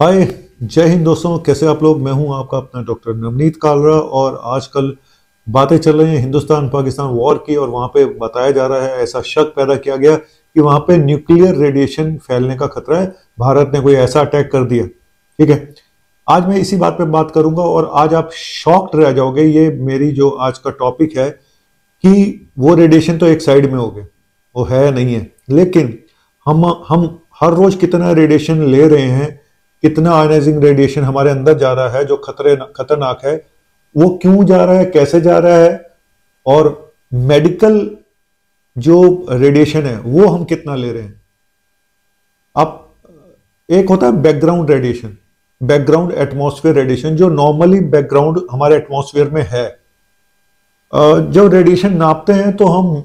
हाय। जय हिंद दोस्तों, कैसे आप लोग। मैं हूं आपका अपना डॉक्टर नवनीत कालरा। और आजकल बातें चल रही हैं हिंदुस्तान पाकिस्तान वॉर की, और वहां पे बताया जा रहा है, ऐसा शक पैदा किया गया कि वहां पे न्यूक्लियर रेडिएशन फैलने का खतरा है। भारत ने कोई ऐसा अटैक कर दिया। ठीक है, आज मैं इसी बात पे बात करूंगा और आज आप शॉक्ड रह जाओगे। ये मेरी जो आज का टॉपिक है कि वो रेडिएशन तो एक साइड में हो गए, वो है नहीं है, लेकिन हम हर रोज कितना रेडिएशन ले रहे हैं, कितना आयनाइजिंग रेडिएशन हमारे अंदर जा रहा है जो खतरनाक है, वो क्यों जा रहा है, कैसे जा रहा है, और मेडिकल जो रेडिएशन है वो हम कितना ले रहे हैं। अब एक होता है background radiation, background atmosphere radiation, जो नॉर्मली बैकग्राउंड हमारे एटमॉस्फेयर में है। जो रेडिएशन नापते हैं तो हम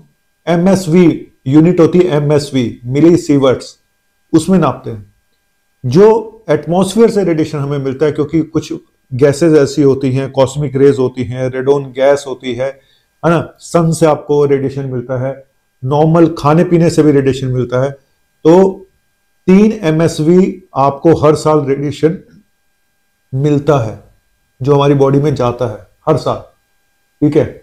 एमएसवी, यूनिट होती है एमएसवी, मिली सीवर्ट्स, उसमें नापते हैं। जो एटमॉस्फेयर से रेडिएशन हमें मिलता है, क्योंकि कुछ गैसेस ऐसी होती हैं, कॉस्मिक रेज होती हैं, रेडोन गैस होती है ना। सन से आपको रेडिएशन मिलता है, नॉर्मल खाने पीने से भी रेडिएशन मिलता है। तो 3 MSV आपको हर साल रेडिएशन मिलता है जो हमारी बॉडी में जाता है हर साल। ठीक है,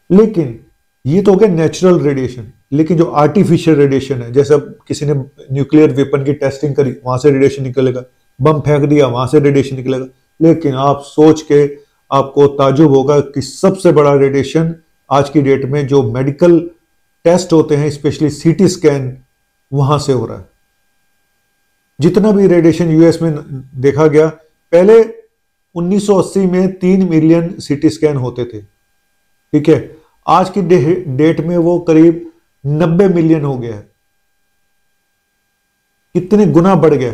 लेकिन ये तो हो गया नेचुरल रेडिएशन। लेकिन जो आर्टिफिशियल रेडिएशन है, जैसे अब किसी ने न्यूक्लियर वेपन की टेस्टिंग करी, वहां से रेडिएशन निकलेगा, बम फेंक दिया, वहां से रेडिएशन निकलेगा। लेकिन आप सोच के आपको ताज्जुब होगा कि सबसे बड़ा रेडिएशन आज की डेट में जो मेडिकल टेस्ट होते हैं, स्पेशली सीटी स्कैन, वहां से हो रहा है। जितना भी रेडिएशन यूएस में देखा गया, पहले 1980 में 3 मिलियन सीटी स्कैन होते थे। ठीक है, आज की डेट में वो करीब 90 मिलियन हो गया है। कितने गुना बढ़ गया।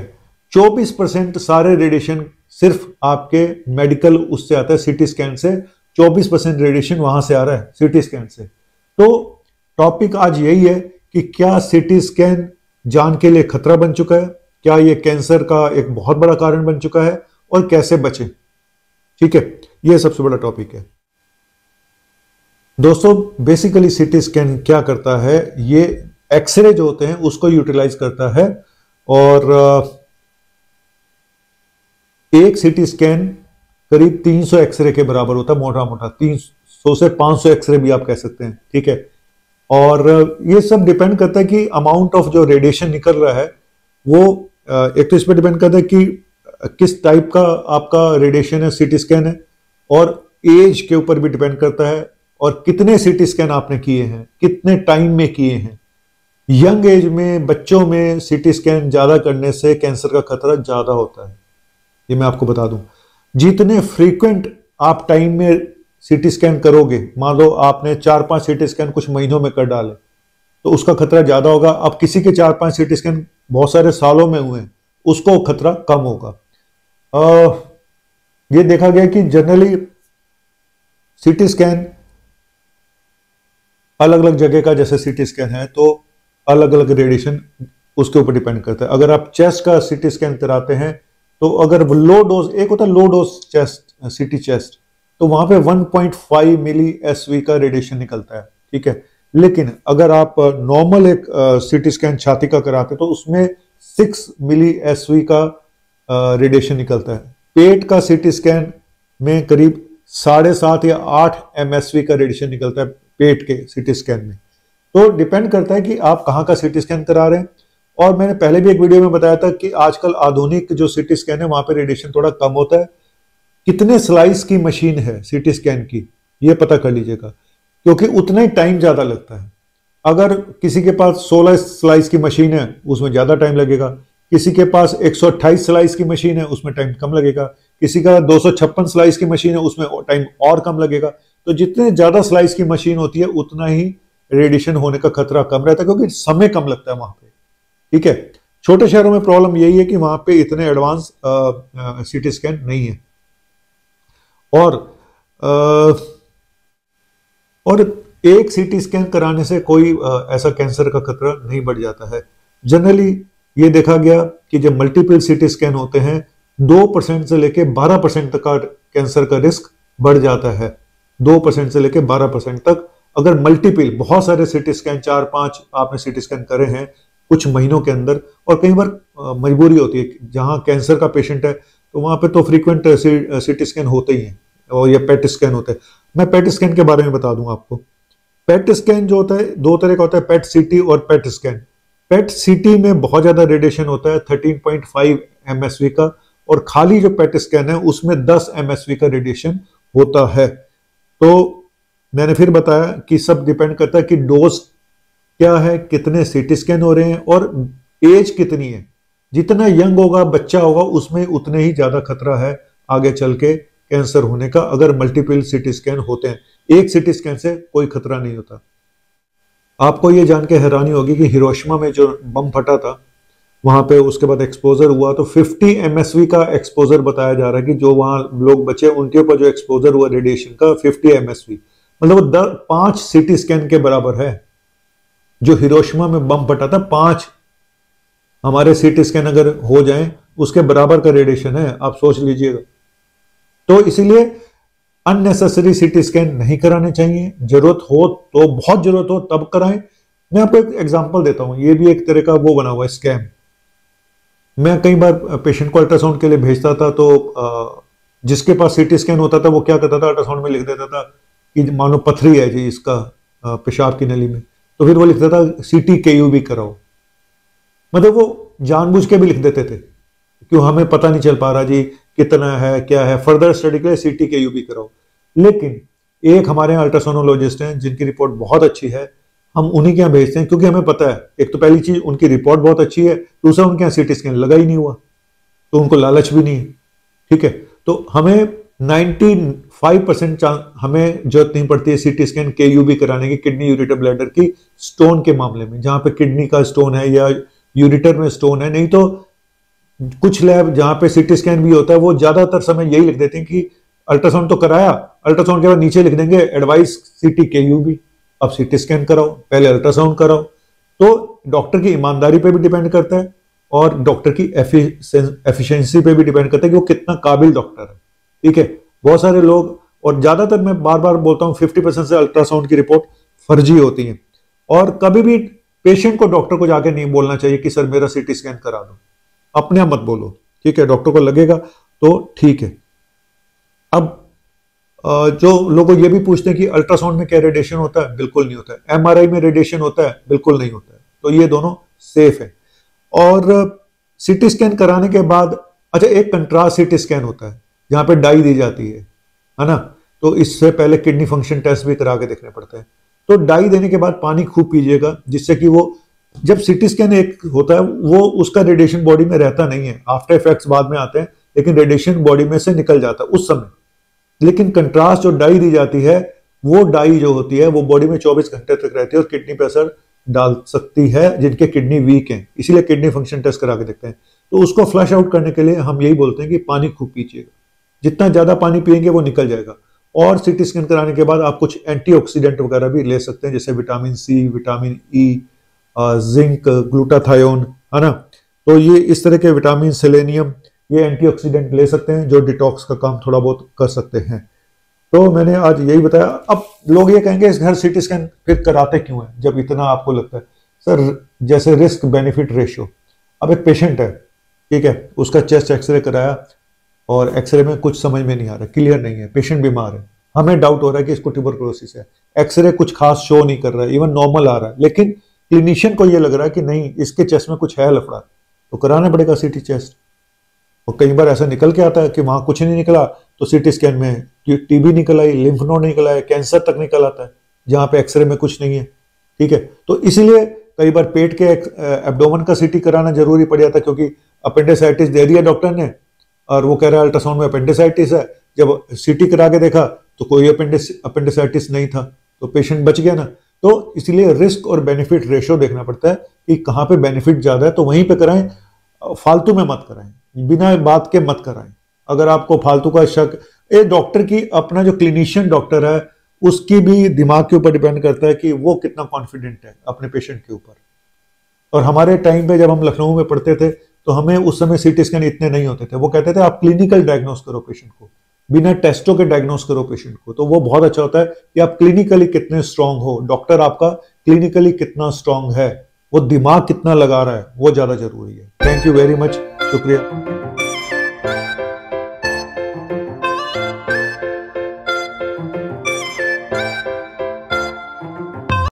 24% सारे रेडिएशन सिर्फ आपके मेडिकल उससे आता है, सीटी स्कैन से। 24% रेडिएशन वहां से आ रहा है, सीटी स्कैन से। तो टॉपिक आज यही है कि क्या सीटी स्कैन जान के लिए खतरा बन चुका है, क्या ये कैंसर का एक बहुत बड़ा कारण बन चुका है, और कैसे बचें। ठीक है, ये सबसे बड़ा टॉपिक है दोस्तों। बेसिकली सीटी स्कैन क्या करता है, ये एक्सरे जो होते हैं उसको यूटिलाइज करता है। और एक सीटी स्कैन करीब 300 एक्सरे के बराबर होता है, मोटा मोटा 300 से 500 एक्सरे भी आप कह सकते हैं। ठीक है, और ये सब डिपेंड करता है कि अमाउंट ऑफ जो रेडिएशन निकल रहा है वो एक तो इस पर डिपेंड करता है कि किस टाइप का आपका रेडिएशन है, सीटी स्कैन है, और एज के ऊपर भी डिपेंड करता है, और कितने सीटी स्कैन आपने किए हैं, कितने टाइम में किए हैं। यंग एज में, बच्चों में सीटी स्कैन ज्यादा करने से कैंसर का खतरा ज्यादा होता है, ये मैं आपको बता दूं। जितने फ्रीक्वेंट आप टाइम में सीटी स्कैन करोगे, मान लो आपने 4-5 सीटी स्कैन कुछ महीनों में कर डाले, तो उसका खतरा ज्यादा होगा। अब किसी के 4-5 सीटी स्कैन बहुत सारे सालों में हुए, उसको खतरा कम होगा। ये देखा गया कि जनरली सीटी स्कैन अलग अलग जगह का जैसे सीटी स्कैन है, तो अलग अलग रेडिएशन उसके ऊपर डिपेंड करता है। अगर आप चेस्ट का सीटी स्कैन कराते हैं, तो अगर लो डोज, एक होता है लो डोज चेस्ट, सीटी चेस्ट, तो वहां पे 1.5 मिली एसवी का रेडिएशन निकलता है। ठीक है, लेकिन अगर आप नॉर्मल एक सीटी स्कैन छाती का कराते तो उसमें 6 मिली एसवी का रेडिएशन निकलता है। पेट का सीटी स्कैन में करीब 7.5 या 8 MSV का रेडिएशन निकलता है पेट के सीटी स्कैन में। तो डिपेंड करता है कि आप कहाँ का सीटी स्कैन करा रहे हैं। और मैंने पहले भी एक वीडियो में बताया था कि आजकल आधुनिक जो सीटी स्कैन है वहां पे रेडिएशन थोड़ा कम होता है। कितने स्लाइस की मशीन है सीटी स्कैन की, ये पता कर लीजिएगा, क्योंकि उतना ही टाइम ज्यादा लगता है। अगर किसी के पास 16 स्लाइस की मशीन है, उसमें ज्यादा टाइम लगेगा। किसी के पास 128 स्लाइस की मशीन है, उसमें टाइम कम लगेगा। किसी का 256 स्लाइस की मशीन है, उसमें टाइम और कम लगेगा। तो जितने ज्यादा स्लाइस की मशीन होती है, उतना ही रेडिएशन होने का खतरा कम रहता है, क्योंकि समय कम लगता है वहां पे। ठीक है, छोटे शहरों में प्रॉब्लम यही है कि वहां पे इतने एडवांस सीटी स्कैन नहीं है। और एक सीटी स्कैन कराने से कोई ऐसा कैंसर का खतरा नहीं बढ़ जाता है। जनरली ये देखा गया कि जब मल्टीपल सीटी स्कैन होते हैं, 2% से लेके 12% तक का कैंसर का रिस्क बढ़ जाता है। 2% से लेके 12% तक, अगर मल्टीपल बहुत सारे सीटी स्कैन, 4-5 आपने सीटी स्कैन करे हैं, कुछ महीनों के अंदर। और कई बार मजबूरी होती है, जहां कैंसर का पेशेंट है तो वहां पे तो फ्रीक्वेंट सीटी स्कैन होते ही हैं और ये पेट स्कैन होते हैं। मैं पेट स्कैन के बारे में बता दूं आपको। पेट स्कैन जो होता है दो तरह का होता है, पेट सीटी और पेट स्कैन। पेट सीटी में बहुत ज्यादा रेडिएशन होता है 13.5 एमएसवी का, और खाली जो पेट स्कैन है उसमें 10 एमएसवी का रेडिएशन होता है। तो मैंने फिर बताया कि सब डिपेंड करता है कि डोज क्या है, कितने सीटी स्कैन हो रहे हैं और एज कितनी है। जितना यंग होगा बच्चा होगा उसमें उतने ही ज्यादा खतरा है आगे चल के कैंसर होने का, अगर मल्टीपल सीटी स्कैन होते हैं। एक सीटी स्कैन से कोई खतरा नहीं होता। आपको ये जान के हैरानी होगी कि हिरोशिमा में जो बम फटा था वहां पे उसके बाद एक्सपोजर हुआ तो 50 एमएसवी का एक्सपोजर बताया जा रहा है कि जो वहां लोग बचे उनके ऊपर जो एक्सपोजर हुआ रेडिएशन का 50 एमएसवी, मतलब वो 5 सीटी स्कैन के बराबर है। जो हिरोशिमा में बम फटा था 5 हमारे सीटी स्कैन अगर हो जाएं उसके बराबर का रेडिएशन है, आप सोच लीजिएगा। तो इसीलिए अननेसेसरी सीटी स्कैन नहीं कराने चाहिए। जरूरत हो तो, बहुत जरूरत हो तब कराएं। मैं आपको एक एग्जांपल देता हूं, ये भी एक तरह का वो बना हुआ है स्कैम। मैं कई बार पेशेंट को अल्ट्रासाउंड के लिए भेजता था तो जिसके पास सीटी स्कैन होता था वो क्या करता था, अल्ट्रासाउंड में लिख देता था कि मानो पथरी है जी इसका पेशाब की नली में, तो फिर वो लिखता था सीटी केयूबी कराओ। मतलब वो जानबूझ के भी लिख देते थे, क्यों हमें पता नहीं चल पा रहा जी कितना है क्या है, फर्दर स्टडी के लिए सीटी केयूबी कराओ। लेकिन एक हमारे यहाँ अल्ट्रासोनोलॉजिस्ट हैं जिनकी रिपोर्ट बहुत अच्छी है, हम उन्हीं के यहाँ भेजते हैं क्योंकि हमें पता है एक तो पहली चीज उनकी रिपोर्ट बहुत अच्छी है, दूसरा उनके यहाँ सीटी स्कैन लगा ही नहीं हुआ तो उनको लालच भी नहीं है। ठीक है, तो हमें 95% हमें जरूरत नहीं पड़ती है सीटी स्कैन केयूबी कराने की, किडनी यूरेटर ब्लैडर की स्टोन के मामले में, जहां पे किडनी का स्टोन है या यूरेटर में स्टोन है। नहीं तो कुछ लैब जहां पे सीटी स्कैन भी होता है वो ज्यादातर समय यही लिख देते हैं कि अल्ट्रासाउंड तो कराया, अल्ट्रासाउंड के बाद नीचे लिख देंगे एडवाइस सीटी केयूबी। अब सीटी स्कैन कराओ, पहले अल्ट्रासाउंड कराओ। तो डॉक्टर की ईमानदारी पे भी डिपेंड करता है और डॉक्टर की एफिशिएंसी पे भी डिपेंड करता है कि वो कितना काबिल डॉक्टर है। ठीक है, बहुत सारे लोग, और ज्यादातर मैं बार बार बोलता हूं 50% से अल्ट्रासाउंड की रिपोर्ट फर्जी होती है। और कभी भी पेशेंट को डॉक्टर को जाके नहीं बोलना चाहिए कि सर मेरा सीटी स्कैन करा दो, अपने आप मत बोलो। ठीक है, डॉक्टर को लगेगा तो ठीक है। अब जो लोग ये भी पूछते हैं कि अल्ट्रासाउंड में क्या रेडिएशन होता है, बिल्कुल नहीं होता है। एमआरआई में रेडिएशन होता है, बिल्कुल नहीं होता है। तो ये दोनों सेफ है। और सीटी स्कैन कराने के बाद, अच्छा एक कंट्रास्ट सीटी स्कैन होता है जहां पे डाई दी जाती है ना, तो इससे पहले किडनी फंक्शन टेस्ट भी करा के देखने पड़ते हैं। तो डाई देने के बाद पानी खूब पीजिएगा, जिससे कि वो जब सीटी स्कैन एक होता है वो उसका रेडिएशन बॉडी में रहता नहीं है, आफ्टर इफेक्ट्स बाद में आते हैं, लेकिन रेडिएशन बॉडी में से निकल जाता है उस समय। लेकिन कंट्रास्ट जो डाई दी जाती है वो डाई जो होती है वो बॉडी में 24 घंटे तक रहती है और किडनी पे असर डाल सकती है जिनके किडनी वीक हैं, इसीलिए किडनी फंक्शन टेस्ट करा के देखते हैं। तो उसको फ्लश आउट करने के लिए हम यही बोलते हैं कि पानी खूब पीजिएगा, जितना ज्यादा पानी पिएंगे वो निकल जाएगा। और सीटी स्कैन कराने के बाद आप कुछ एंटीऑक्सीडेंट वगैरह भी ले सकते हैं, जैसे vitamin C, vitamin E, zinc, glutathione, है ना। तो ये इस तरह के विटामिन, सेलेनियम, ये एंटीऑक्सीडेंट ले सकते हैं जो डिटॉक्स का काम थोड़ा बहुत कर सकते हैं। तो मैंने आज यही बताया। अब लोग ये कहेंगे इस घर सीटी स्कैन फिर कराते क्यों है जब इतना आपको लगता है। सर जैसे रिस्क बेनिफिट रेशियो, अब एक पेशेंट है, ठीक है, उसका चेस्ट एक्सरे कराया और एक्सरे में कुछ समझ में नहीं आ रहा, क्लियर नहीं है, पेशेंट बीमार है, हमें डाउट हो रहा है कि इसको ट्यूबरकुलोसिस है, एक्सरे कुछ खास शो नहीं कर रहा है, इवन नॉर्मल आ रहा है, लेकिन क्लिनिशियन को ये लग रहा है कि नहीं इसके चेस्ट में कुछ है लफड़ा, तो कराना पड़ेगा सीटी चेस्ट। और कई बार ऐसा निकल के आता है कि वहां कुछ नहीं निकला तो सीटी स्कैन में टीबी निकल आई, लिम्फ नोड निकल आए, कैंसर तक निकल आता है जहां पे एक्सरे में कुछ नहीं है। ठीक है, तो इसीलिए कई बार पेट के एब्डोमेन का सीटी कराना जरूरी पड़ जाता है, क्योंकि अपेंडिसाइटिस दे दिया डॉक्टर ने और वो कह रहा है अल्ट्रासाउंड में अपेंडिसाइटिस है। जब सीटी करा के देखा तो कोई अपेंडिसाइटिस नहीं था, तो पेशेंट बच गया ना। तो इसलिए रिस्क और बेनिफिट रेशियो देखना पड़ता है कि कहाँ पे बेनिफिट ज्यादा है तो वहीं पे कराएं, फालतू में मत कराएं, बिना बात के मत कराएं। अगर आपको फालतू का शक, ये डॉक्टर की अपना जो क्लिनिशियन डॉक्टर है उसकी भी दिमाग के ऊपर डिपेंड करता है कि वो कितना कॉन्फिडेंट है अपने पेशेंट के ऊपर। और हमारे टाइम पे जब हम लखनऊ में पढ़ते थे तो हमें उस समय सीटी स्कैन इतने नहीं होते थे, वो कहते थे आप क्लिनिकल डायग्नोस करो पेशेंट को, बिना टेस्टों के डायग्नोस करो पेशेंट को। तो वो बहुत अच्छा होता है कि आप क्लिनिकली कितने स्ट्रांग हो, डॉक्टर आपका क्लिनिकली कितना स्ट्रांग है वो दिमाग कितना लगा रहा है वो ज्यादा जरूरी है। थैंक यू वेरी मच, शुक्रिया।